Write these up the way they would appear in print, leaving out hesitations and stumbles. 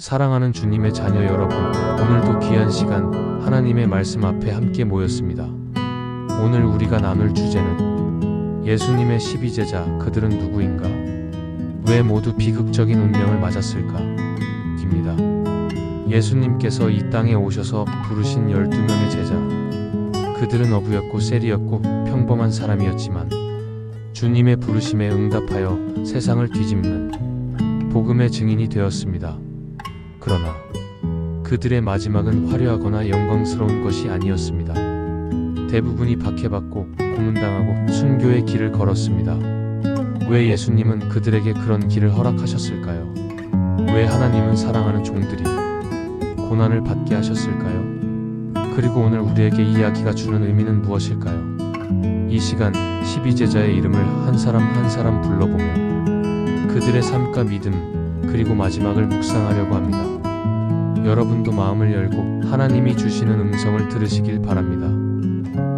사랑하는 주님의 자녀 여러분, 오늘도 귀한 시간 하나님의 말씀 앞에 함께 모였습니다. 오늘 우리가 나눌 주제는 예수님의 12제자 그들은 누구인가? 왜 모두 비극적인 운명을 맞았을까? 입니다. 예수님께서 이 땅에 오셔서 부르신 12명의 제자. 그들은 어부였고 셀이었고 평범한 사람이었지만 주님의 부르심에 응답하여 세상을 뒤집는 복음의 증인이 되었습니다. 그러나 그들의 마지막은 화려하거나 영광스러운 것이 아니었습니다. 대부분이 박해받고 고문당하고 순교의 길을 걸었습니다. 왜 예수님은 그들에게 그런 길을 허락하셨을까요? 왜 하나님은 사랑하는 종들이 고난을 받게 하셨을까요? 그리고 오늘 우리에게 이 이야기가 주는 의미는 무엇일까요? 이 시간 12제자의 이름을 한 사람 한 사람 불러보며 그들의 삶과 믿음 그리고 마지막을 묵상하려고 합니다. 여러분도 마음을 열고 하나님이 주시는 음성을 들으시길 바랍니다.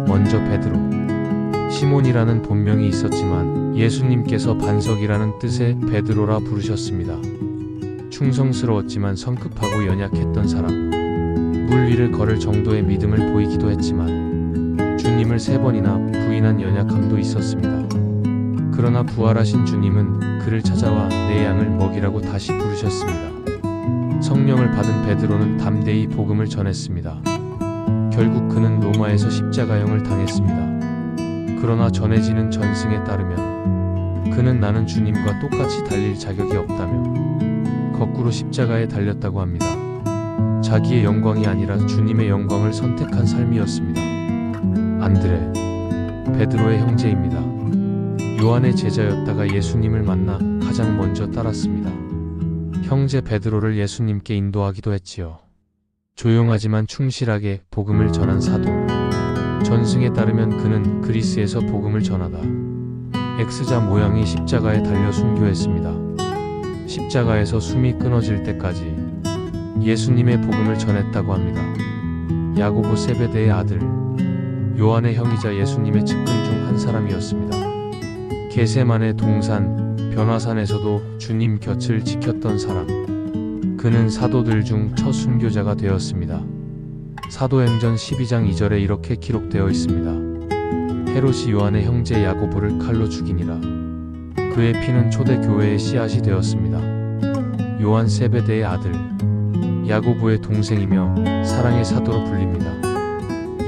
먼저 베드로. 시몬이라는 본명이 있었지만 예수님께서 반석이라는 뜻의 베드로라 부르셨습니다. 충성스러웠지만 성급하고 연약했던 사람. 물 위를 걸을 정도의 믿음을 보이기도 했지만 주님을 3번이나 부인한 연약함도 있었습니다. 그러나 부활하신 주님은 그를 찾아와 내 양을 먹이라고 다시 부르셨습니다. 성령을 받은 베드로는 담대히 복음을 전했습니다. 결국 그는 로마에서 십자가형을 당했습니다. 그러나 전해지는 전승에 따르면 그는 나는 주님과 똑같이 달릴 자격이 없다며 거꾸로 십자가에 달렸다고 합니다. 자기의 영광이 아니라 주님의 영광을 선택한 삶이었습니다. 안드레, 베드로의 형제입니다. 요한의 제자였다가 예수님을 만나 가장 먼저 따랐습니다. 형제 베드로를 예수님께 인도하기도 했지요. 조용하지만 충실하게 복음을 전한 사도. 전승에 따르면 그는 그리스에서 복음을 전하다 X자 모양의 십자가에 달려 순교했습니다. 십자가에서 숨이 끊어질 때까지 예수님의 복음을 전했다고 합니다. 야고보 세베대의 아들, 요한의 형이자 예수님의 측근 중 한 사람이었습니다. 게세마네 동산, 변화산에서도 주님 곁을 지켰던 사람. 그는 사도들 중 첫 순교자가 되었습니다. 사도행전 12장 2절에 이렇게 기록되어 있습니다. 헤롯이 요한의 형제 야고보를 칼로 죽이니라. 그의 피는 초대교회의 씨앗이 되었습니다. 요한 세베대의 아들, 야고보의 동생이며 사랑의 사도로 불립니다.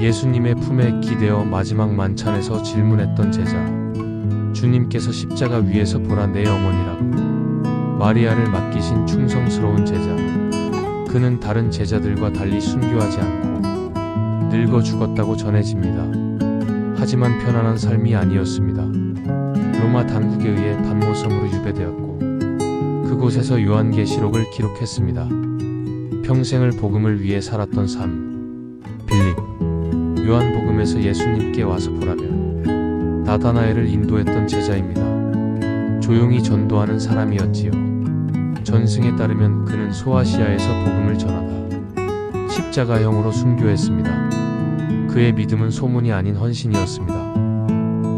예수님의 품에 기대어 마지막 만찬에서 질문했던 제자. 주님께서 십자가 위에서 보라 내 어머니라고 마리아를 맡기신 충성스러운 제자. 그는 다른 제자들과 달리 순교하지 않고 늙어 죽었다고 전해집니다. 하지만 편안한 삶이 아니었습니다. 로마 당국에 의해 반모섬으로 유배되었고 그곳에서 요한계시록을 기록했습니다. 평생을 복음을 위해 살았던 삶. 빌립. 요한복음에서 예수님께 와서 보라며 나다나엘을 인도했던 제자입니다. 조용히 전도하는 사람이었지요. 전승에 따르면 그는 소아시아에서 복음을 전하다 십자가형으로 순교했습니다. 그의 믿음은 소문이 아닌 헌신이었습니다.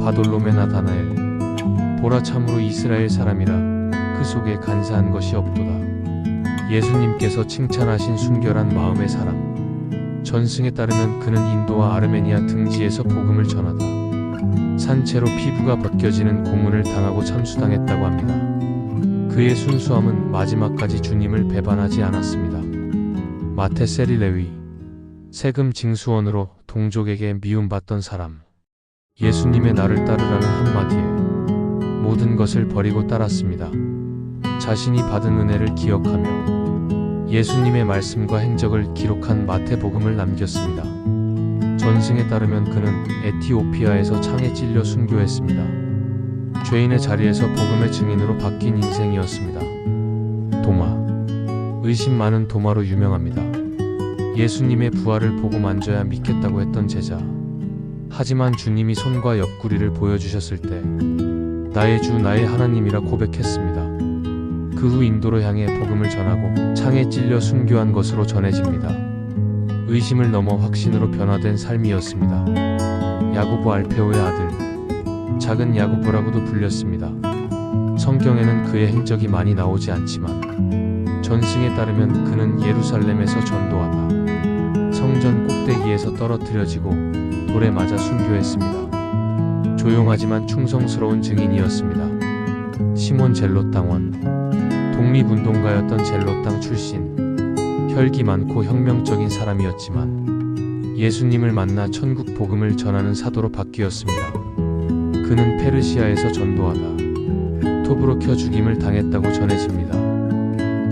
바돌로메 나다나엘. 보라 참으로 이스라엘 사람이라 그 속에 간사한 것이 없도다. 예수님께서 칭찬하신 순결한 마음의 사람. 전승에 따르면 그는 인도와 아르메니아 등지에서 복음을 전하다 산채로 피부가 벗겨지는 고문을 당하고 참수당했다고 합니다. 그의 순수함은 마지막까지 주님을 배반하지 않았습니다. 마테 세리레위. 세금 징수원으로 동족에게 미움받던 사람. 예수님의 나를 따르라는 한마디에 모든 것을 버리고 따랐습니다. 자신이 받은 은혜를 기억하며 예수님의 말씀과 행적을 기록한 마태복음을 남겼습니다. 전승에 따르면 그는 에티오피아에서 창에 찔려 순교했습니다. 죄인의 자리에서 복음의 증인으로 바뀐 인생이었습니다. 도마. 의심 많은 도마로 유명합니다. 예수님의 부활을 보고 만져야 믿겠다고 했던 제자. 하지만 주님이 손과 옆구리를 보여주셨을 때 나의 주 나의 하나님이라 고백했습니다. 그 후 인도로 향해 복음을 전하고 창에 찔려 순교한 것으로 전해집니다. 의심을 넘어 확신으로 변화된 삶이었습니다. 야고보 알페오의 아들, 작은 야고보라고도 불렸습니다. 성경에는 그의 행적이 많이 나오지 않지만 전승에 따르면 그는 예루살렘에서 전도하다 성전 꼭대기에서 떨어뜨려지고 돌에 맞아 순교했습니다. 조용하지만 충성스러운 증인이었습니다. 시몬 젤롯당원, 독립운동가였던 젤롯당 출신, 혈기 많고 혁명적인 사람이었지만 예수님을 만나 천국 복음을 전하는 사도로 바뀌었습니다. 그는 페르시아에서 전도하다 토브로켜 죽임을 당했다고 전해집니다.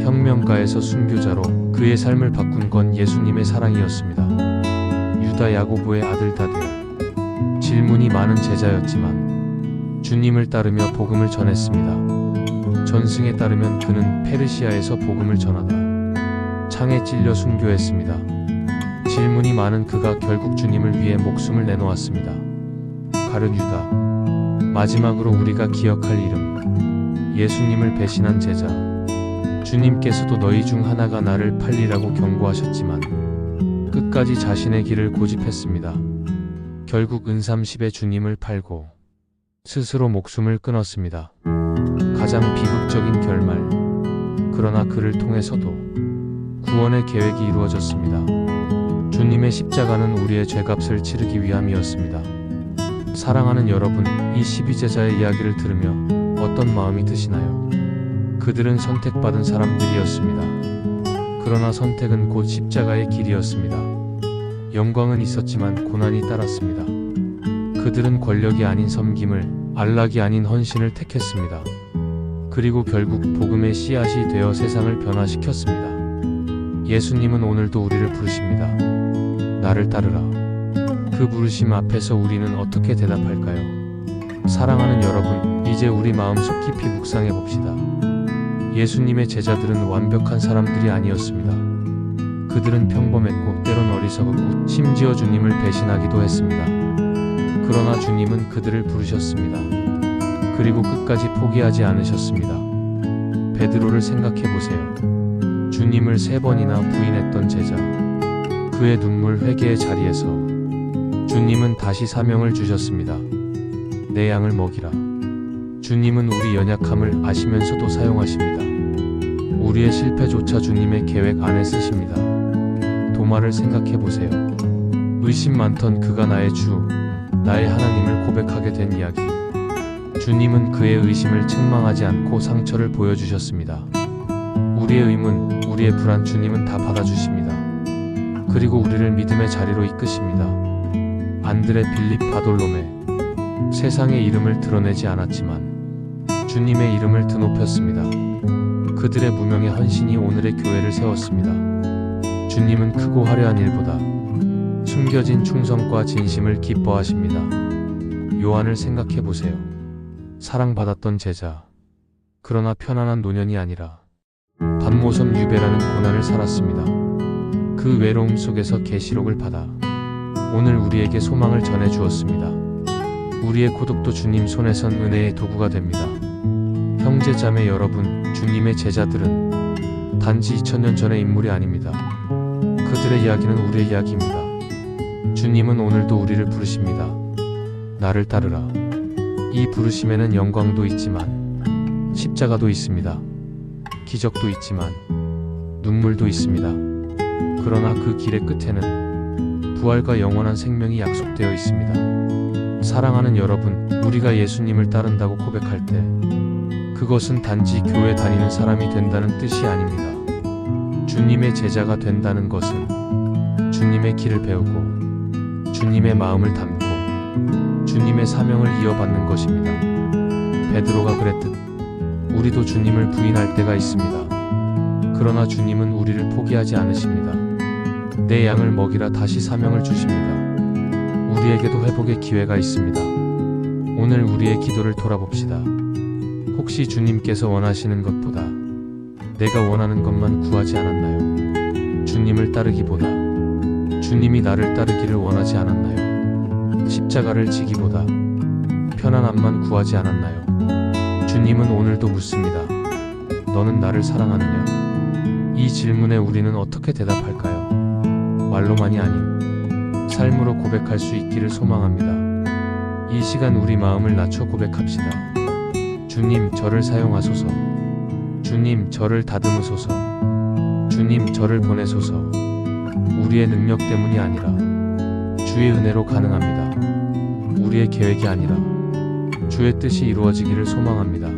혁명가에서 순교자로 그의 삶을 바꾼 건 예수님의 사랑이었습니다. 유다 야고보의 아들 다드, 질문이 많은 제자였지만 주님을 따르며 복음을 전했습니다. 전승에 따르면 그는 페르시아에서 복음을 전하다 창에 찔려 순교했습니다. 질문이 많은 그가 결국 주님을 위해 목숨을 내놓았습니다. 가룟 유다, 마지막으로 우리가 기억할 이름, 예수님을 배신한 제자. 주님께서도 너희 중 하나가 나를 팔리라고 경고하셨지만 끝까지 자신의 길을 고집했습니다. 결국 은삼십에 주님을 팔고 스스로 목숨을 끊었습니다. 가장 비극적인 결말. 그러나 그를 통해서도 구원의 계획이 이루어졌습니다. 주님의 십자가는 우리의 죄값을 치르기 위함이었습니다. 사랑하는 여러분, 이 12제자의 이야기를 들으며 어떤 마음이 드시나요? 그들은 선택받은 사람들이었습니다. 그러나 선택은 곧 십자가의 길이었습니다. 영광은 있었지만 고난이 따랐습니다. 그들은 권력이 아닌 섬김을, 안락이 아닌 헌신을 택했습니다. 그리고 결국 복음의 씨앗이 되어 세상을 변화시켰습니다. 예수님은 오늘도 우리를 부르십니다. 나를 따르라. 그 부르심 앞에서 우리는 어떻게 대답할까요? 사랑하는 여러분, 이제 우리 마음속 깊이 묵상해 봅시다. 예수님의 제자들은 완벽한 사람들이 아니었습니다. 그들은 평범했고 때론 어리석었고 심지어 주님을 배신하기도 했습니다. 그러나 주님은 그들을 부르셨습니다. 그리고 끝까지 포기하지 않으셨습니다. 베드로를 생각해 보세요. 주님을 3번이나 부인했던 제자. 그의 눈물 회개의 자리에서 주님은 다시 사명을 주셨습니다. 내 양을 먹이라. 주님은 우리 연약함을 아시면서도 사용하십니다. 우리의 실패조차 주님의 계획 안에 쓰십니다. 도마를 생각해 보세요. 의심 많던 그가 나의 주, 나의 하나님을 고백하게 된 이야기. 주님은 그의 의심을 책망하지 않고 상처를 보여주셨습니다. 우리의 의문, 우리의 불안 주님은 다 받아주십니다. 그리고 우리를 믿음의 자리로 이끄십니다. 안드레 빌립 바돌로메. 세상의 이름을 드러내지 않았지만 주님의 이름을 드높였습니다. 그들의 무명의 헌신이 오늘의 교회를 세웠습니다. 주님은 크고 화려한 일보다 숨겨진 충성과 진심을 기뻐하십니다. 요한을 생각해 보세요. 사랑받았던 제자. 그러나 편안한 노년이 아니라 반모섬 유배라는 고난을 살았습니다. 그 외로움 속에서 계시록을 받아 오늘 우리에게 소망을 전해 주었습니다. 우리의 고독도 주님 손에선 은혜의 도구가 됩니다. 형제 자매 여러분, 주님의 제자들은 단지 2000년 전의 인물이 아닙니다. 그들의 이야기는 우리의 이야기입니다. 주님은 오늘도 우리를 부르십니다. 나를 따르라. 이 부르심에는 영광도 있지만 십자가도 있습니다. 기적도 있지만 눈물도 있습니다. 그러나 그 길의 끝에는 부활과 영원한 생명이 약속되어 있습니다. 사랑하는 여러분, 우리가 예수님을 따른다고 고백할 때 그것은 단지 교회 다니는 사람이 된다는 뜻이 아닙니다. 주님의 제자가 된다는 것은 주님의 길을 배우고 주님의 마음을 담고 주님의 사명을 이어받는 것입니다. 베드로가 그랬듯 우리도 주님을 부인할 때가 있습니다. 그러나 주님은 우리를 포기하지 않으십니다. 내 양을 먹이라 다시 사명을 주십니다. 우리에게도 회복의 기회가 있습니다. 오늘 우리의 기도를 돌아봅시다. 혹시 주님께서 원하시는 것보다 내가 원하는 것만 구하지 않았나요? 주님을 따르기보다 주님이 나를 따르기를 원하지 않았나요? 십자가를 지기보다 편안함만 구하지 않았나요? 주님은 오늘도 묻습니다. 너는 나를 사랑하느냐? 이 질문에 우리는 어떻게 대답할까요? 말로만이 아닌 삶으로 고백할 수 있기를 소망합니다. 이 시간 우리 마음을 낮춰 고백합시다. 주님, 저를 사용하소서. 주님, 저를 다듬으소서. 주님, 저를 보내소서. 우리의 능력 때문이 아니라 주의 은혜로 가능합니다. 우리의 계획이 아니라 주의 뜻이 이루어지기를 소망합니다.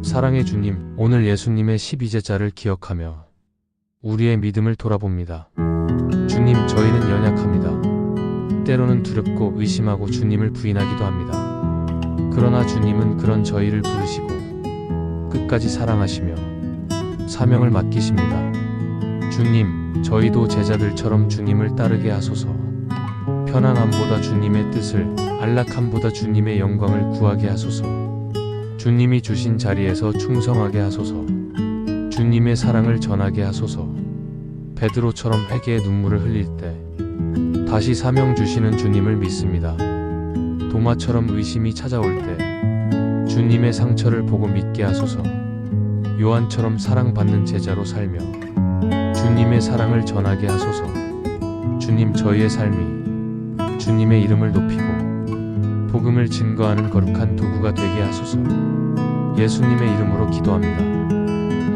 사랑의 주님, 오늘 예수님의 12제자를 기억하며 우리의 믿음을 돌아봅니다. 주님, 저희는 연약합니다. 때로는 두렵고 의심하고 주님을 부인하기도 합니다. 그러나 주님은 그런 저희를 부르시고 끝까지 사랑하시며 사명을 맡기십니다. 주님, 저희도 제자들처럼 주님을 따르게 하소서. 편안함보다 주님의 뜻을, 안락함보다 주님의 영광을 구하게 하소서. 주님이 주신 자리에서 충성하게 하소서. 주님의 사랑을 전하게 하소서. 베드로처럼 회개의 눈물을 흘릴 때 다시 사명 주시는 주님을 믿습니다. 도마처럼 의심이 찾아올 때 주님의 상처를 보고 믿게 하소서. 요한처럼 사랑받는 제자로 살며 주님의 사랑을 전하게 하소서. 주님, 저희의 삶이 주님의 이름을 높이고 복음을 증거하는 거룩한 도구가 되게 하소서. 예수님의 이름으로 기도합니다.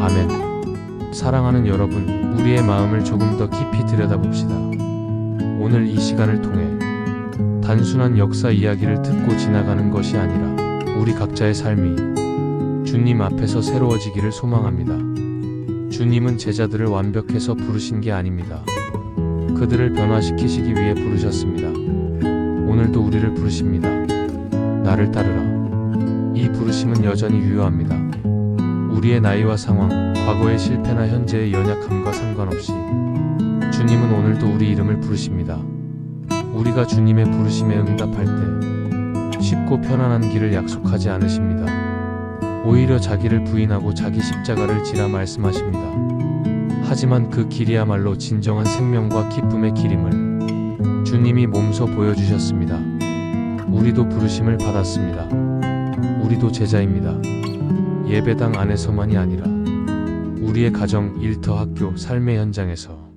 아멘. 사랑하는 여러분, 우리의 마음을 조금 더 깊이 들여다봅시다. 오늘 이 시간을 통해 단순한 역사 이야기를 듣고 지나가는 것이 아니라 우리 각자의 삶이 주님 앞에서 새로워지기를 소망합니다. 주님은 제자들을 완벽해서 부르신 게 아닙니다. 그들을 변화시키시기 위해 부르셨습니다. 오늘도 우리를 부르십니다. 나를 따르라. 이 부르심은 여전히 유효합니다. 우리의 나이와 상황, 과거의 실패나 현재의 연약함과 상관없이 주님은 오늘도 우리 이름을 부르십니다. 우리가 주님의 부르심에 응답할 때 쉽고 편안한 길을 약속하지 않으십니다. 오히려 자기를 부인하고 자기 십자가를 지라 말씀하십니다. 하지만 그 길이야말로 진정한 생명과 기쁨의 길임을 주님이 몸소 보여주셨습니다. 우리도 부르심을 받았습니다. 우리도 제자입니다. 예배당 안에서만이 아니라 우리의 가정, 일터, 학교, 삶의 현장에서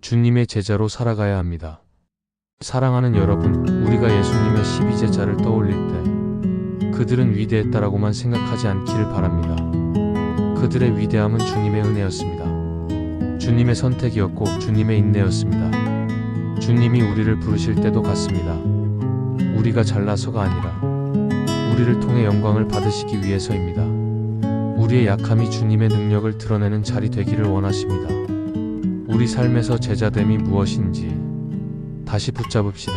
주님의 제자로 살아가야 합니다. 사랑하는 여러분, 우리가 예수님의 12제자를 떠올릴 때 그들은 위대했다라고만 생각하지 않기를 바랍니다. 그들의 위대함은 주님의 은혜였습니다. 주님의 선택이었고 주님의 인내였습니다. 주님이 우리를 부르실 때도 같습니다. 우리가 잘나서가 아니라 우리를 통해 영광을 받으시기 위해서입니다. 우리의 약함이 주님의 능력을 드러내는 자리 되기를 원하십니다. 우리 삶에서 제자됨이 무엇인지 다시 붙잡읍시다.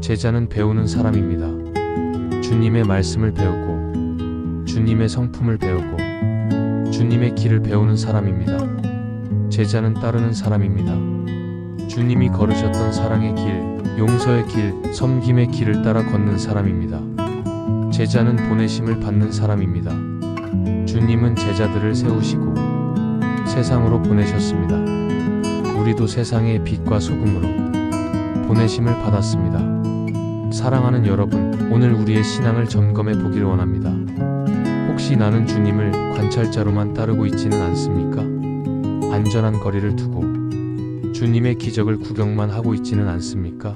제자는 배우는 사람입니다. 주님의 말씀을 배우고 주님의 성품을 배우고 주님의 길을 배우는 사람입니다. 제자는 따르는 사람입니다. 주님이 걸으셨던 사랑의 길, 용서의 길, 섬김의 길을 따라 걷는 사람입니다. 제자는 보내심을 받는 사람입니다. 주님은 제자들을 세우시고 세상으로 보내셨습니다. 우리도 세상의 빛과 소금으로 보내심을 받았습니다. 사랑하는 여러분, 오늘 우리의 신앙을 점검해 보기를 원합니다. 혹시 나는 주님을 관찰자로만 따르고 있지는 않습니까? 안전한 거리를 두고 주님의 기적을 구경만 하고 있지는 않습니까?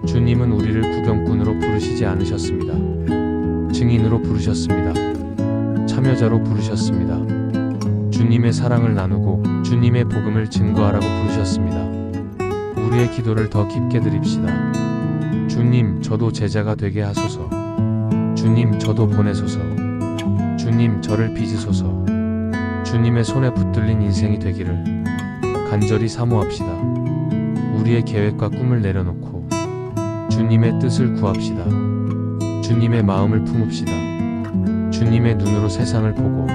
주님은 우리를 구경꾼으로 부르시지 않으셨습니다. 증인으로 부르셨습니다. 참여자로 부르셨습니다. 주님의 사랑을 나누고 주님의 복음을 증거하라고 부르셨습니다. 우리의 기도를 더 깊게 드립시다. 주님, 저도 제자가 되게 하소서. 주님, 저도 보내소서. 주님, 저를 빚으소서. 주님의 손에 붙들린 인생이 되기를 간절히 사모합시다. 우리의 계획과 꿈을 내려놓고 주님의 뜻을 구합시다. 주님의 마음을 품읍시다. 주님의 눈으로 세상을 보고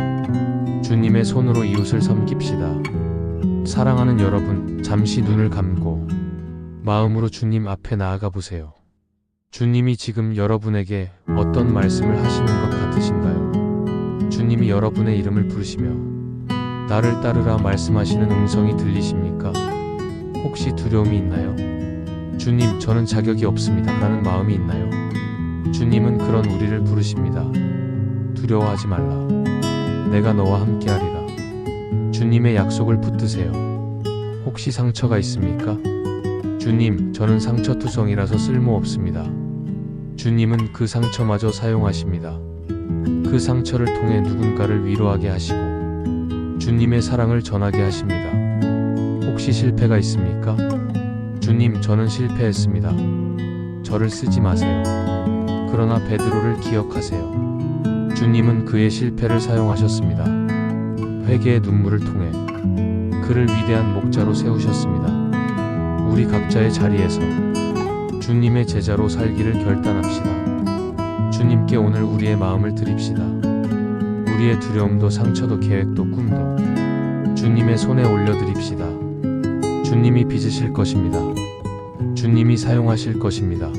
주님의 손으로 이웃을 섬깁시다. 사랑하는 여러분, 잠시 눈을 감고 마음으로 주님 앞에 나아가 보세요. 주님이 지금 여러분에게 어떤 말씀을 하시는 것 같으신가요? 주님이 여러분의 이름을 부르시며 나를 따르라 말씀하시는 음성이 들리십니까? 혹시 두려움이 있나요? 주님, 저는 자격이 없습니다 라는 마음이 있나요? 주님은 그런 우리를 부르십니다. 두려워하지 말라. 내가 너와 함께하리라. 주님의 약속을 붙드세요. 혹시 상처가 있습니까? 주님, 저는 상처투성이라서 쓸모없습니다. 주님은 그 상처마저 사용하십니다. 그 상처를 통해 누군가를 위로하게 하시고 주님의 사랑을 전하게 하십니다. 혹시 실패가 있습니까? 주님, 저는 실패했습니다. 저를 쓰지 마세요. 그러나 베드로를 기억하세요. 주님은 그의 실패를 사용하셨습니다. 회개의 눈물을 통해 그를 위대한 목자로 세우셨습니다. 우리 각자의 자리에서 주님의 제자로 살기를 결단합시다. 주님께 오늘 우리의 마음을 드립시다. 우리의 두려움도 상처도 계획도 꿈도 주님의 손에 올려드립시다. 주님이 빚으실 것입니다. 주님이 사용하실 것입니다.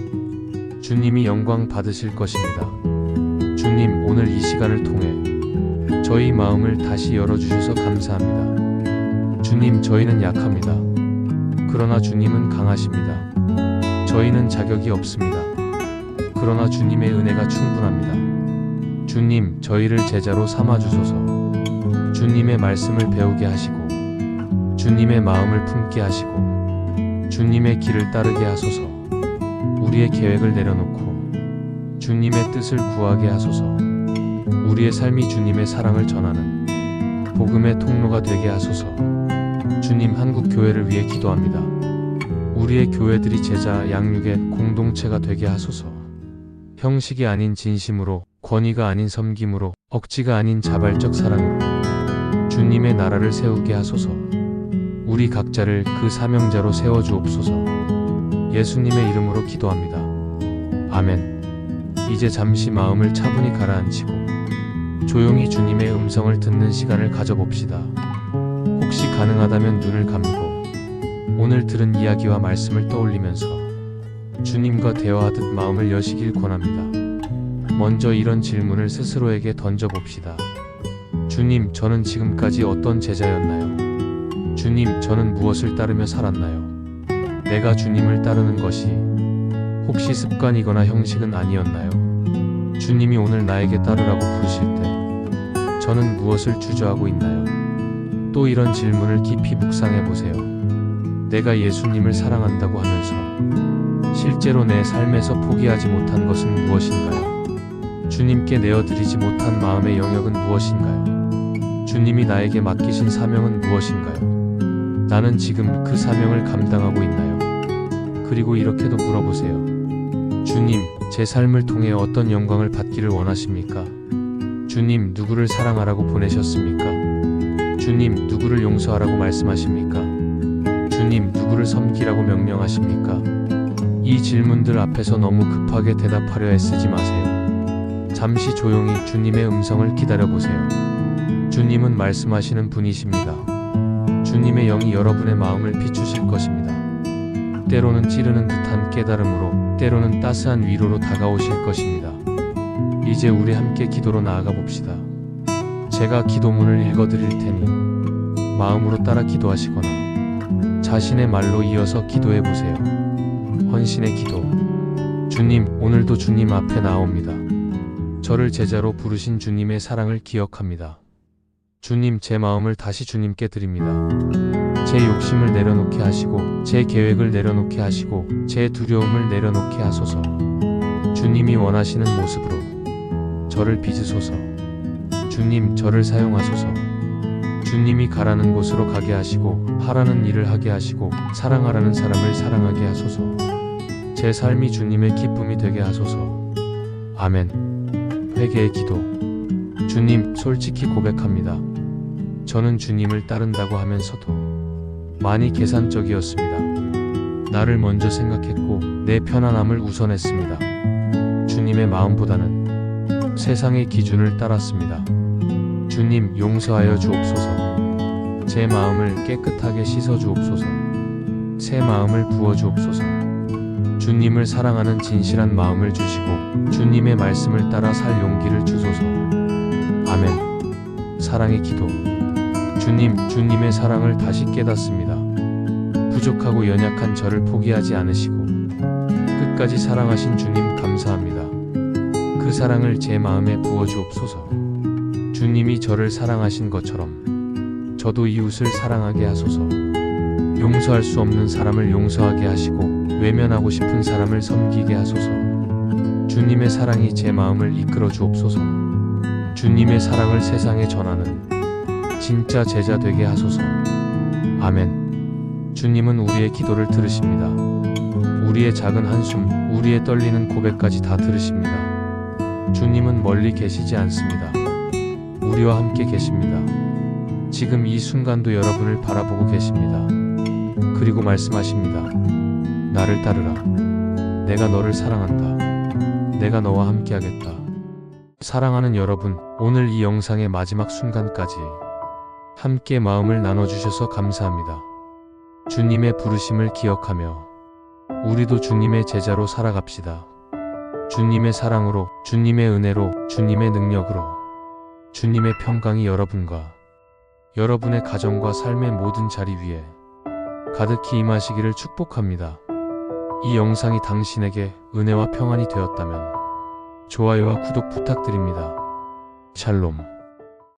주님이 영광 받으실 것입니다. 주님, 오늘 이 시간을 통해 저희 마음을 다시 열어주셔서 감사합니다. 주님, 저희는 약합니다. 그러나 주님은 강하십니다. 저희는 자격이 없습니다. 그러나 주님의 은혜가 충분합니다. 주님, 저희를 제자로 삼아주소서. 주님의 말씀을 배우게 하시고 주님의 마음을 품게 하시고 주님의 길을 따르게 하소서. 우리의 계획을 내려놓고 주님의 뜻을 구하게 하소서. 우리의 삶이 주님의 사랑을 전하는 복음의 통로가 되게 하소서. 주님, 한국 교회를 위해 기도합니다. 우리의 교회들이 제자 양육의 공동체가 되게 하소서. 형식이 아닌 진심으로, 권위가 아닌 섬김으로, 억지가 아닌 자발적 사랑으로 주님의 나라를 세우게 하소서. 우리 각자를 그 사명자로 세워주옵소서. 예수님의 이름으로 기도합니다. 아멘. 이제 잠시 마음을 차분히 가라앉히고 조용히 주님의 음성을 듣는 시간을 가져봅시다. 혹시 가능하다면 눈을 감고 오늘 들은 이야기와 말씀을 떠올리면서 주님과 대화하듯 마음을 여시길 권합니다. 먼저 이런 질문을 스스로에게 던져봅시다. 주님, 저는 지금까지 어떤 제자였나요? 주님, 저는 무엇을 따르며 살았나요? 내가 주님을 따르는 것이 혹시 습관이거나 형식은 아니었나요? 주님이 오늘 나에게 따르라고 부르실 때 저는 무엇을 주저하고 있나요? 또 이런 질문을 깊이 묵상해 보세요. 내가 예수님을 사랑한다고 하면서 실제로 내 삶에서 포기하지 못한 것은 무엇인가요? 주님께 내어드리지 못한 마음의 영역은 무엇인가요? 주님이 나에게 맡기신 사명은 무엇인가요? 나는 지금 그 사명을 감당하고 있나요? 그리고 이렇게도 물어보세요. 주님, 제 삶을 통해 어떤 영광을 받기를 원하십니까? 주님, 누구를 사랑하라고 보내셨습니까? 주님, 누구를 용서하라고 말씀하십니까? 주님, 누구를 섬기라고 명령하십니까? 이 질문들 앞에서 너무 급하게 대답하려 애쓰지 마세요. 잠시 조용히 주님의 음성을 기다려보세요. 주님은 말씀하시는 분이십니다. 주님의 영이 여러분의 마음을 비추실 것입니다. 때로는 찌르는 듯한 깨달음으로, 때로는 따스한 위로로 다가오실 것입니다. 이제 우리 함께 기도로 나아가 봅시다. 제가 기도문을 읽어드릴 테니 마음으로 따라 기도하시거나 자신의 말로 이어서 기도해 보세요. 헌신의 기도. 주님, 오늘도 주님 앞에 나옵니다. 저를 제자로 부르신 주님의 사랑을 기억합니다. 주님, 제 마음을 다시 주님께 드립니다. 제 욕심을 내려놓게 하시고 제 계획을 내려놓게 하시고 제 두려움을 내려놓게 하소서. 주님이 원하시는 모습으로 저를 빚으소서. 주님, 저를 사용하소서. 주님이 가라는 곳으로 가게 하시고 하라는 일을 하게 하시고 사랑하라는 사람을 사랑하게 하소서. 제 삶이 주님의 기쁨이 되게 하소서. 아멘. 회개의 기도. 주님, 솔직히 고백합니다. 저는 주님을 따른다고 하면서도 많이 계산적이었습니다. 나를 먼저 생각했고 내 편안함을 우선했습니다. 주님의 마음보다는 세상의 기준을 따랐습니다. 주님, 용서하여 주옵소서. 제 마음을 깨끗하게 씻어 주옵소서. 새 마음을 부어 주옵소서. 주님을 사랑하는 진실한 마음을 주시고 주님의 말씀을 따라 살 용기를 주소서. 아멘. 사랑의 기도. 주님, 주님의 사랑을 다시 깨닫습니다. 부족하고 연약한 저를 포기하지 않으시고 끝까지 사랑하신 주님 감사합니다. 그 사랑을 제 마음에 부어 주옵소서. 주님이 저를 사랑하신 것처럼 저도 이웃을 사랑하게 하소서. 용서할 수 없는 사람을 용서하게 하시고 외면하고 싶은 사람을 섬기게 하소서. 주님의 사랑이 제 마음을 이끌어 주옵소서. 주님의 사랑을 세상에 전하는 진짜 제자 되게 하소서. 아멘. 주님은 우리의 기도를 들으십니다. 우리의 작은 한숨, 우리의 떨리는 고백까지 다 들으십니다. 주님은 멀리 계시지 않습니다. 우리와 함께 계십니다. 지금 이 순간도 여러분을 바라보고 계십니다. 그리고 말씀하십니다. 나를 따르라. 내가 너를 사랑한다. 내가 너와 함께하겠다. 사랑하는 여러분, 오늘 이 영상의 마지막 순간까지 함께 마음을 나눠주셔서 감사합니다. 주님의 부르심을 기억하며 우리도 주님의 제자로 살아갑시다. 주님의 사랑으로, 주님의 은혜로, 주님의 능력으로, 주님의 평강이 여러분과 여러분의 가정과 삶의 모든 자리 위에 가득히 임하시기를 축복합니다. 이 영상이 당신에게 은혜와 평안이 되었다면 좋아요와 구독 부탁드립니다. 샬롬.